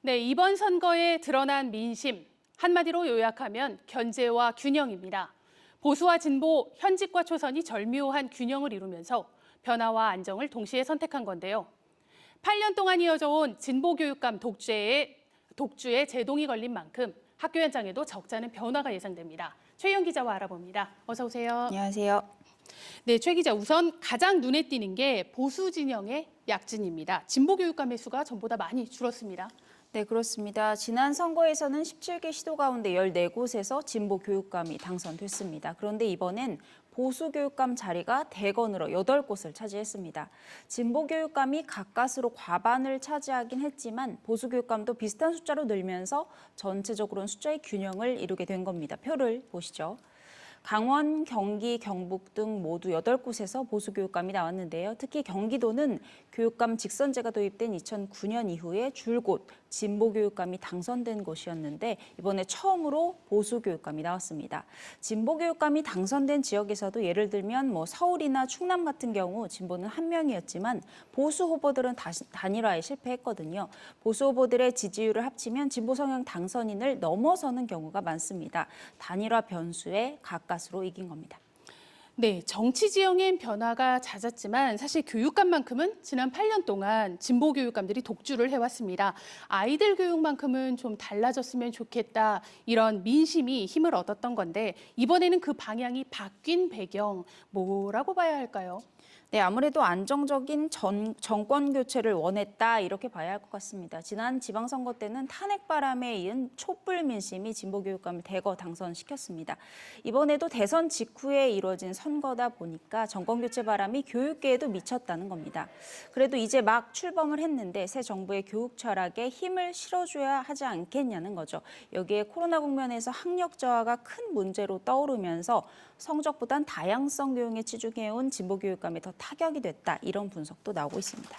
네, 이번 선거에 드러난 민심, 한마디로 요약하면 견제와 균형입니다. 보수와 진보, 현직과 초선이 절묘한 균형을 이루면서 변화와 안정을 동시에 선택한 건데요. 8년 동안 이어져 온 진보 교육감 독주에 제동이 걸린 만큼 학교 현장에도 적잖은 변화가 예상됩니다. 최희영 기자와 알아봅니다. 어서 오세요. 안녕하세요. 네, 최 기자, 우선 가장 눈에 띄는 게 보수 진영의 약진입니다. 진보 교육감의 수가 전보다 많이 줄었습니다. 네, 그렇습니다. 지난 선거에서는 17개 시도 가운데 14곳에서 진보 교육감이 당선됐습니다. 그런데 이번엔 보수 교육감 자리가 대건으로 8곳을 차지했습니다. 진보 교육감이 가까스로 과반을 차지하긴 했지만 보수 교육감도 비슷한 숫자로 늘면서 전체적으로는 숫자의 균형을 이루게 된 겁니다. 표를 보시죠. 강원, 경기, 경북 등 모두 8곳에서 보수 교육감이 나왔는데요. 특히 경기도는 교육감 직선제가 도입된 2009년 이후에 줄곧 진보 교육감이 당선된 곳이었는데 이번에 처음으로 보수 교육감이 나왔습니다. 진보 교육감이 당선된 지역에서도 예를 들면 서울이나 충남 같은 경우 진보는 한 명이었지만 보수 후보들은 단일화에 실패했거든요. 보수 후보들의 지지율을 합치면 진보 성향 당선인을 넘어서는 경우가 많습니다. 단일화 변수에 가까스로 이긴 겁니다. 네, 정치 지형엔 변화가 잦았지만 사실 교육감만큼은 지난 8년 동안 진보 교육감들이 독주를 해왔습니다. 아이들 교육만큼은 좀 달라졌으면 좋겠다, 이런 민심이 힘을 얻었던 건데 이번에는 그 방향이 바뀐 배경, 뭐라고 봐야 할까요? 네, 아무래도 안정적인 정권 교체를 원했다 이렇게 봐야 할 것 같습니다. 지난 지방선거 때는 탄핵 바람에 이은 촛불 민심이 진보 교육감을 대거 당선시켰습니다. 이번에도 대선 직후에 이루어진 선거다 보니까 정권 교체 바람이 교육계에도 미쳤다는 겁니다. 그래도 이제 막 출범을 했는데 새 정부의 교육 철학에 힘을 실어줘야 하지 않겠냐는 거죠. 여기에 코로나 국면에서 학력 저하가 큰 문제로 떠오르면서 성적보단 다양성 교육에 치중해온 진보 교육감에 더 타격이 됐다, 이런 분석도 나오고 있습니다.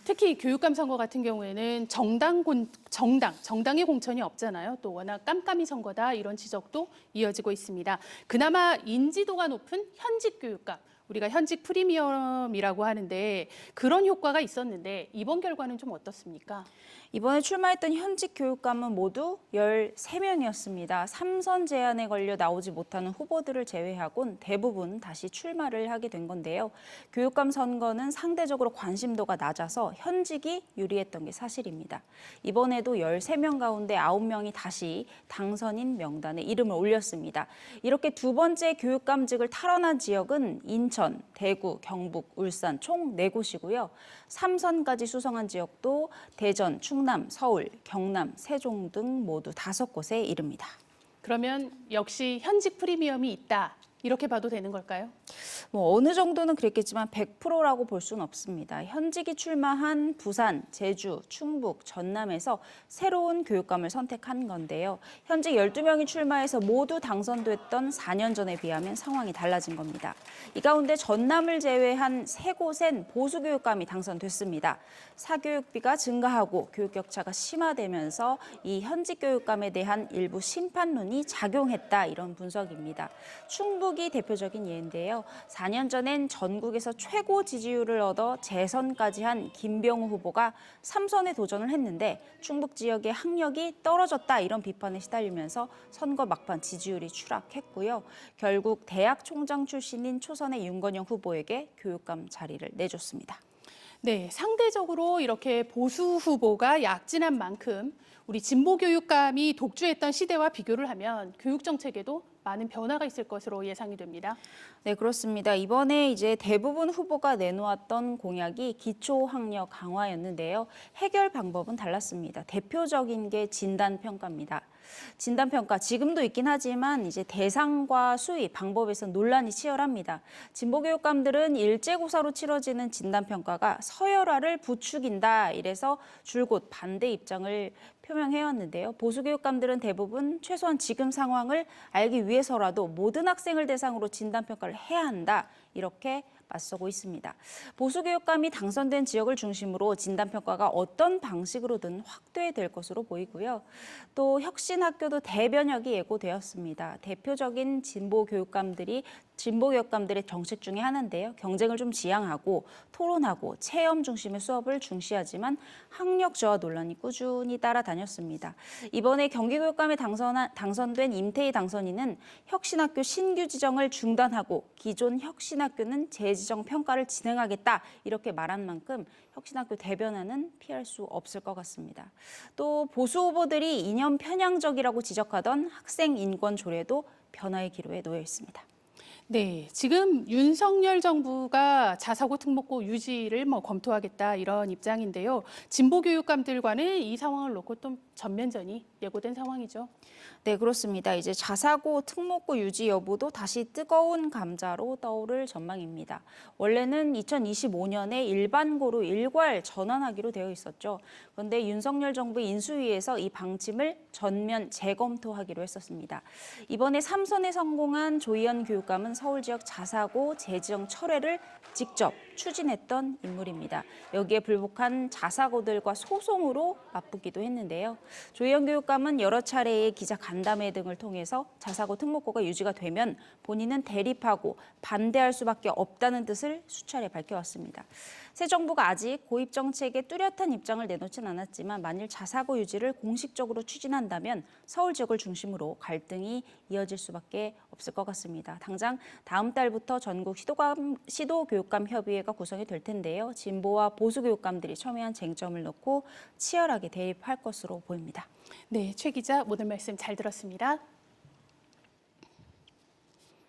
특히 교육감 선거 같은 경우에는 정당의 공천이 없잖아요. 또 워낙 깜깜이 선거다, 이런 지적도 이어지고 있습니다. 그나마 인지도가 높은 현직 교육감, 우리가 현직 프리미엄이라고 하는데 그런 효과가 있었는데 이번 결과는 좀 어떻습니까? 이번에 출마했던 현직 교육감은 모두 13명이었습니다. 3선 제한에 걸려 나오지 못하는 후보들을 제외하곤 대부분 다시 출마를 하게 된 건데요. 교육감 선거는 상대적으로 관심도가 낮아서 현직이 유리했던 게 사실입니다. 이번에도 13명 가운데 9명이 다시 당선인 명단에 이름을 올렸습니다. 이렇게 두 번째 교육감직을 탈환한 지역은 인천, 대구, 경북, 울산 총 4곳이고요. 3선까지 수성한 지역도 대전, 충남, 서울, 경남, 세종 등 모두 5곳에 이릅니다. 그러면 역시 현직 프리미엄이 있다, 이렇게 봐도 되는 걸까요? 어느 정도는 그랬겠지만 100%라고 볼 수는 없습니다. 현직이 출마한 부산, 제주, 충북, 전남에서 새로운 교육감을 선택한 건데요. 현직 12명이 출마해서 모두 당선됐던 4년 전에 비하면 상황이 달라진 겁니다. 이 가운데 전남을 제외한 3곳엔 보수 교육감이 당선됐습니다. 사교육비가 증가하고 교육 격차가 심화되면서 이 현직 교육감에 대한 일부 심판론이 작용했다, 이런 분석입니다. 충북이 대표적인 예인데요. 4년 전엔 전국에서 최고 지지율을 얻어 재선까지 한 김병우 후보가 3선에 도전을 했는데 충북 지역의 학력이 떨어졌다, 이런 비판에 시달리면서 선거 막판 지지율이 추락했고요. 결국 대학 총장 출신인 초선의 윤건영 후보에게 교육감 자리를 내줬습니다. 네, 상대적으로 이렇게 보수 후보가 약진한 만큼 우리 진보 교육감이 독주했던 시대와 비교를 하면 교육 정책에도 많은 변화가 있을 것으로 예상이 됩니다. 네, 그렇습니다. 이번에 이제 대부분 후보가 내놓았던 공약이 기초학력 강화였는데요. 해결 방법은 달랐습니다. 대표적인 게 진단평가입니다. 진단평가 지금도 있긴 하지만 이제 대상과 수위, 방법에서 논란이 치열합니다. 진보 교육감들은 일제고사로 치러지는 진단평가가 서열화를 부추긴다, 이래서 줄곧 반대 입장을 표명해왔는데요. 보수 교육감들은 대부분 최소한 지금 상황을 알기 위해서라도 모든 학생을 대상으로 진단평가를 해야 한다, 이렇게 맞서고 있습니다. 보수 교육감이 당선된 지역을 중심으로 진단평가가 어떤 방식으로든 확대될 것으로 보이고요. 또 혁신학교도 대변혁이 예고되었습니다. 대표적인 진보 교육감들이 진보 교육감들의 정책 중에 하나인데요. 경쟁을 좀 지향하고 토론하고 체험 중심의 수업을 중시하지만 학력 저하 논란이 꾸준히 따라다녔습니다. 이번에 경기교육감에 당선된 임태희 당선인은 혁신학교 신규 지정을 중단하고 기존 혁신학교는 재지정 평가를 진행하겠다 이렇게 말한 만큼 혁신학교 대변화는 피할 수 없을 것 같습니다. 또 보수 후보들이 이념 편향적이라고 지적하던 학생 인권 조례도 변화의 기로에 놓여 있습니다. 네, 지금 윤석열 정부가 자사고 특목고 유지를 검토하겠다 이런 입장인데요. 진보 교육감들과는 이 상황을 놓고 또 전면전이 예고된 상황이죠. 네, 그렇습니다. 이제 자사고 특목고 유지 여부도 다시 뜨거운 감자로 떠오를 전망입니다. 원래는 2025년에 일반고로 일괄 전환하기로 되어 있었죠. 그런데 윤석열 정부 인수위에서 이 방침을 전면 재검토하기로 했었습니다. 이번에 3선에 성공한 조희연 교육감은 서울 지역 자사고 재지정 철회를 직접 추진했던 인물입니다. 여기에 불복한 자사고들과 소송으로 맞붙기도 했는데요. 조희연 교육감은 여러 차례의 기자 간담회 등을 통해서 자사고 특목고가 유지가 되면 본인은 대립하고 반대할 수밖에 없다는 뜻을 수차례 밝혀왔습니다. 새 정부가 아직 고입 정책에 뚜렷한 입장을 내놓진 않았지만 만일 자사고 유지를 공식적으로 추진한다면 서울 지역을 중심으로 갈등이 이어질 수밖에 없을 것 같습니다. 당장 다음 달부터 전국 시도교육감 협의회가 구성이 될 텐데요. 진보와 보수 교육감들이 첨예한 쟁점을 놓고 치열하게 대립할 것으로 보입니다. 네, 최 기자 오늘 말씀 잘 들었습니다.